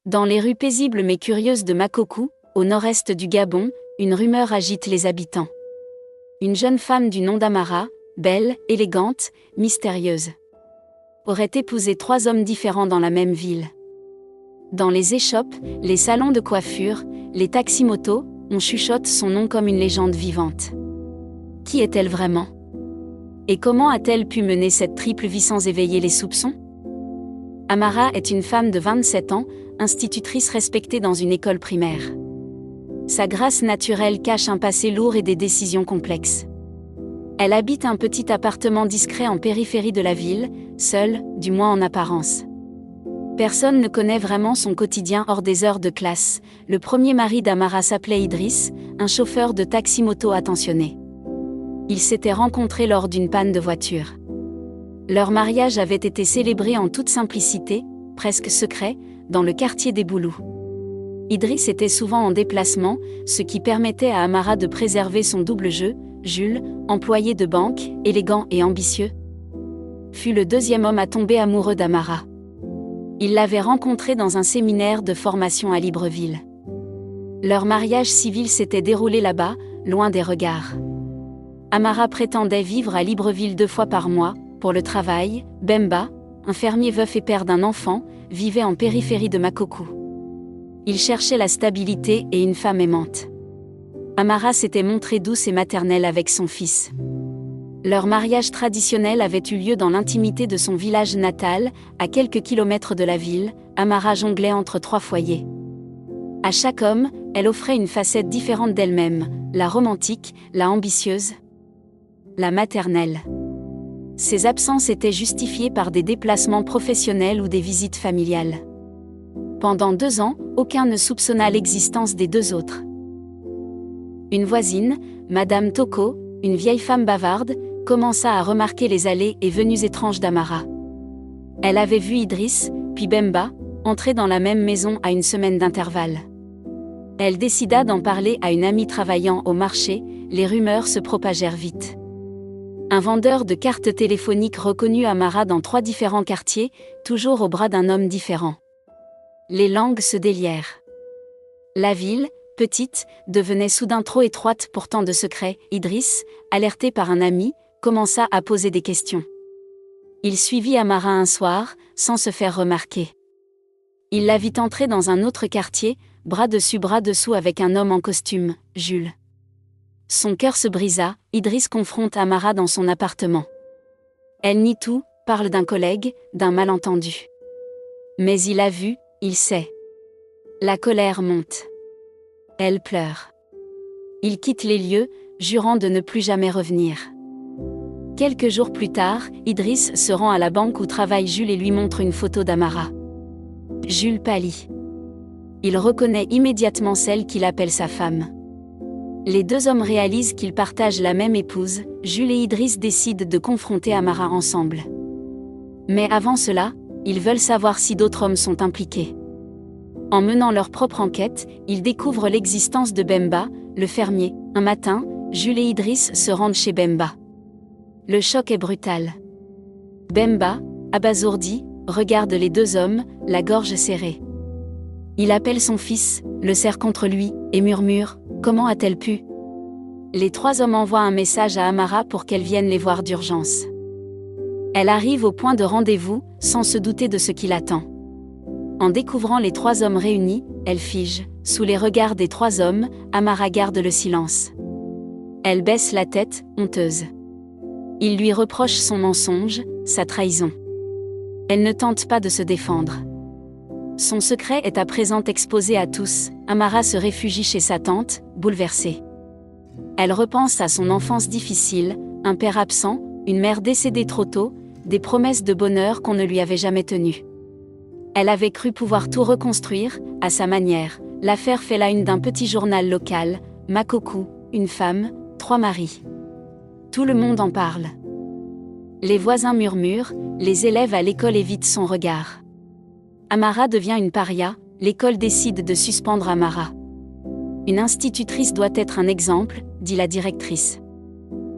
Dans les rues paisibles mais curieuses de Makokou, au nord-est du Gabon, une rumeur agite les habitants. Une jeune femme du nom d'Amara, belle, élégante, mystérieuse, aurait épousé 3 hommes différents dans la même ville. Dans les échoppes, les salons de coiffure, les taxis-motos, on chuchote son nom comme une légende vivante. Qui est-elle vraiment? Et comment a-t-elle pu mener cette triple vie sans éveiller les soupçons? Amara est une femme de 27 ans, institutrice respectée dans une école primaire. Sa grâce naturelle cache un passé lourd et des décisions complexes. Elle habite un petit appartement discret en périphérie de la ville, seule, du moins en apparence. Personne ne connaît vraiment son quotidien hors des heures de classe. Le premier mari d'Amara s'appelait Idriss, un chauffeur de taxi-moto attentionné. Ils s'étaient rencontrés lors d'une panne de voiture. Leur mariage avait été célébré en toute simplicité, presque secret, dans le quartier des Boulous. Idriss était souvent en déplacement, ce qui permettait à Amara de préserver son double jeu. Jules, employé de banque, élégant et ambitieux, fut le deuxième homme à tomber amoureux d'Amara. Il l'avait rencontrée dans un séminaire de formation à Libreville. Leur mariage civil s'était déroulé là-bas, loin des regards. Amara prétendait vivre à Libreville 2 fois par mois, pour le travail. Bemba, un fermier veuf et père d'un enfant, vivait en périphérie de Makokou. Il cherchait la stabilité et une femme aimante. Amara s'était montrée douce et maternelle avec son fils. Leur mariage traditionnel avait eu lieu dans l'intimité de son village natal, à quelques kilomètres de la ville. Amara jonglait entre 3 foyers. À chaque homme, elle offrait une facette différente d'elle-même, la romantique, la ambitieuse, la maternelle. Ses absences étaient justifiées par des déplacements professionnels ou des visites familiales. Pendant 2 ans, aucun ne soupçonna l'existence des 2 autres. Une voisine, Madame Toko, une vieille femme bavarde, commença à remarquer les allées et venues étranges d'Amara. Elle avait vu Idriss, puis Bemba, entrer dans la même maison à une semaine d'intervalle. Elle décida d'en parler à une amie travaillant au marché. Les rumeurs se propagèrent vite. Un vendeur de cartes téléphoniques reconnut Amara dans 3 différents quartiers, toujours au bras d'un homme différent. Les langues se délièrent. La ville, petite, devenait soudain trop étroite pour tant de secrets. Idriss, alerté par un ami, commença à poser des questions. Il suivit Amara un soir, sans se faire remarquer. Il la vit entrer dans un autre quartier, bras dessus bras dessous avec un homme en costume, Jules. Son cœur se brisa. Idriss confronte Amara dans son appartement. Elle nie tout, parle d'un collègue, d'un malentendu. Mais il a vu, il sait. La colère monte. Elle pleure. Il quitte les lieux, jurant de ne plus jamais revenir. Quelques jours plus tard, Idriss se rend à la banque où travaille Jules et lui montre une photo d'Amara. Jules pâlit. Il reconnaît immédiatement celle qu'il appelle sa femme. Les 2 hommes réalisent qu'ils partagent la même épouse. Jules et Idriss décident de confronter Amara ensemble. Mais avant cela, ils veulent savoir si d'autres hommes sont impliqués. En menant leur propre enquête, ils découvrent l'existence de Bemba, le fermier. Un matin, Jules et Idriss se rendent chez Bemba. Le choc est brutal. Bemba, abasourdi, regarde les 2 hommes, la gorge serrée. Il appelle son fils, le serre contre lui, et murmure « Comment a-t-elle pu ?» Les 3 hommes envoient un message à Amara pour qu'elle vienne les voir d'urgence. Elle arrive au point de rendez-vous, sans se douter de ce qui l'attend. En découvrant les 3 hommes réunis, elle fige. Sous les regards des 3 hommes, Amara garde le silence. Elle baisse la tête, honteuse. Il lui reproche son mensonge, sa trahison. Elle ne tente pas de se défendre. Son secret est à présent exposé à tous. Amara se réfugie chez sa tante, bouleversée. Elle repense à son enfance difficile, un père absent, une mère décédée trop tôt, des promesses de bonheur qu'on ne lui avait jamais tenues. Elle avait cru pouvoir tout reconstruire, à sa manière. L'affaire fait la une d'un petit journal local, Makokou, une femme, 3 maris. Tout le monde en parle. Les voisins murmurent, les élèves à l'école évitent son regard. Amara devient une paria, l'école décide de suspendre Amara. Une institutrice doit être un exemple, dit la directrice.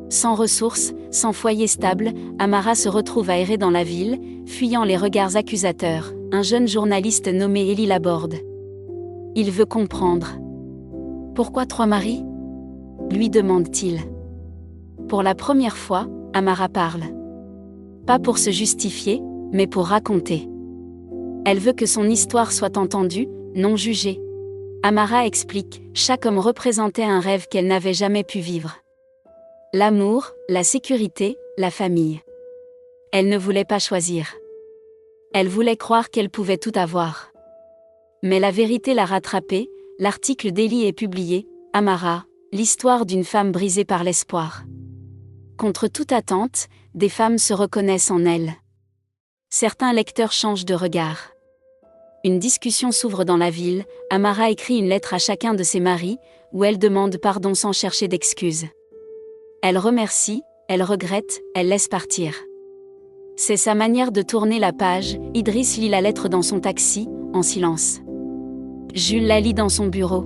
Sans ressources, sans foyer stable, Amara se retrouve à errer dans la ville, fuyant les regards accusateurs. un jeune journaliste nommé Élie Laborde. Il veut comprendre. Pourquoi 3 maris ? Lui demande-t-il. Pour la première fois, Amara parle. Pas pour se justifier, mais pour raconter. Elle veut que son histoire soit entendue, non jugée. Amara explique, chaque homme représentait un rêve qu'elle n'avait jamais pu vivre. L'amour, la sécurité, la famille. Elle ne voulait pas choisir. Elle voulait croire qu'elle pouvait tout avoir. Mais la vérité l'a rattrapée, l'article d'Élie est publié, Amara, l'histoire d'une femme brisée par l'espoir. Contre toute attente, des femmes se reconnaissent en elle. Certains lecteurs changent de regard. Une discussion s'ouvre dans la ville, Amara écrit une lettre à chacun de ses maris, où elle demande pardon sans chercher d'excuses. Elle remercie, elle regrette, elle laisse partir. C'est sa manière de tourner la page. Idriss lit la lettre dans son taxi, en silence. Jules la lit dans son bureau.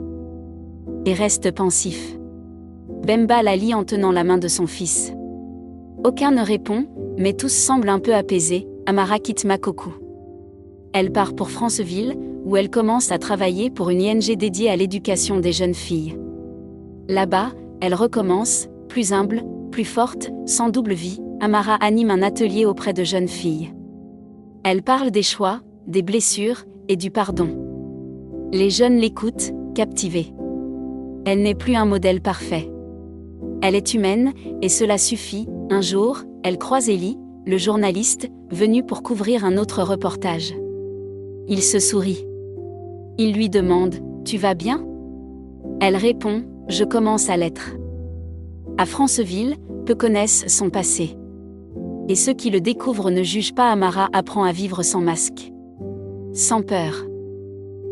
Et reste pensif. Bemba la lit en tenant la main de son fils. Aucun ne répond, mais tous semblent un peu apaisés. Amara quitte Makoko. Elle part pour Franceville, où elle commence à travailler pour une ING dédiée à l'éducation des jeunes filles. Là-bas, elle recommence, plus humble, plus forte, sans double vie. Amara anime un atelier auprès de jeunes filles. Elle parle des choix, des blessures, et du pardon. Les jeunes l'écoutent, captivés. Elle n'est plus un modèle parfait. Elle est humaine, et cela suffit. Un jour, elle croise Élie, le journaliste, venu pour couvrir un autre reportage. Il se sourit. Il lui demande « Tu vas bien ?» Elle répond « Je commence à l'être. » À Franceville, peu connaissent son passé. Et ceux qui le découvrent ne jugent pas. Amara apprend à vivre sans masque. Sans peur.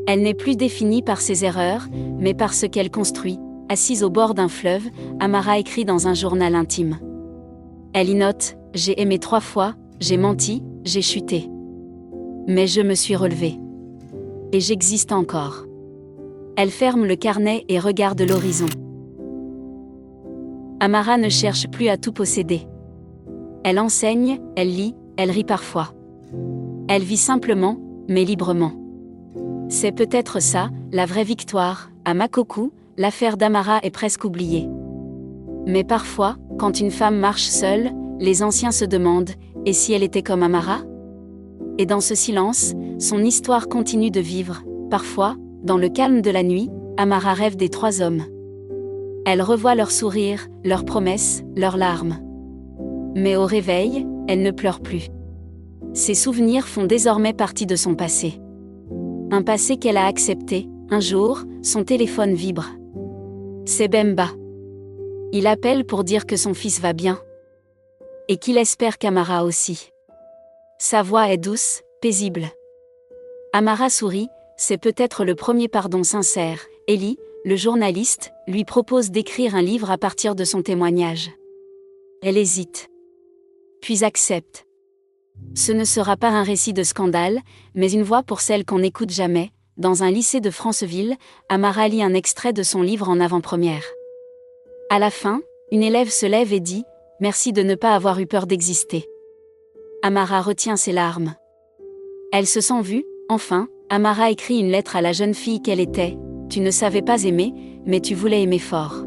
Elle n'est plus définie par ses erreurs, mais par ce qu'elle construit. Assise au bord d'un fleuve, Amara écrit dans un journal intime. Elle y note « J'ai aimé 3 fois, j'ai menti, j'ai chuté. Mais je me suis relevée. Et j'existe encore. » Elle ferme le carnet et regarde l'horizon. Amara ne cherche plus à tout posséder. Elle enseigne, elle lit, elle rit parfois. Elle vit simplement, mais librement. C'est peut-être ça, la vraie victoire. À Makoko, l'affaire d'Amara est presque oubliée. Mais parfois, quand une femme marche seule, les anciens se demandent « Et si elle était comme Amara ?» Et dans ce silence, son histoire continue de vivre. Parfois, dans le calme de la nuit, Amara rêve des 3 hommes. Elle revoit leurs sourires, leurs promesses, leurs larmes. Mais au réveil, elle ne pleure plus. Ses souvenirs font désormais partie de son passé. Un passé qu'elle a accepté. Un jour, son téléphone vibre. C'est Bemba. Il appelle pour dire que son fils va bien. Et qu'il espère qu'Amara aussi. Sa voix est douce, paisible. Amara sourit, c'est peut-être le premier pardon sincère. Élie, le journaliste, lui propose d'écrire un livre à partir de son témoignage. Elle hésite. Puis accepte. Ce ne sera pas un récit de scandale, mais une voix pour celle qu'on n'écoute jamais. Dans un lycée de Franceville, Amara lit un extrait de son livre en avant-première. À la fin, une élève se lève et dit « Merci de ne pas avoir eu peur d'exister ». Amara retient ses larmes. Elle se sent vue, enfin. Amara écrit une lettre à la jeune fille qu'elle était. « Tu ne savais pas aimer, mais tu voulais aimer fort.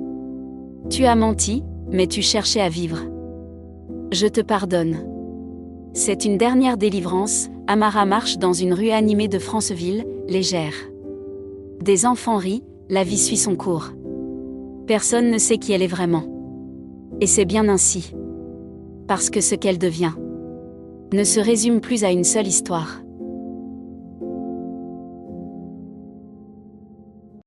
Tu as menti, mais tu cherchais à vivre. Je te pardonne. » C'est une dernière délivrance. Amara marche dans une rue animée de Franceville, légère. Des enfants rient, la vie suit son cours. Personne ne sait qui elle est vraiment. Et c'est bien ainsi. Parce que ce qu'elle devient ne se résume plus à une seule histoire.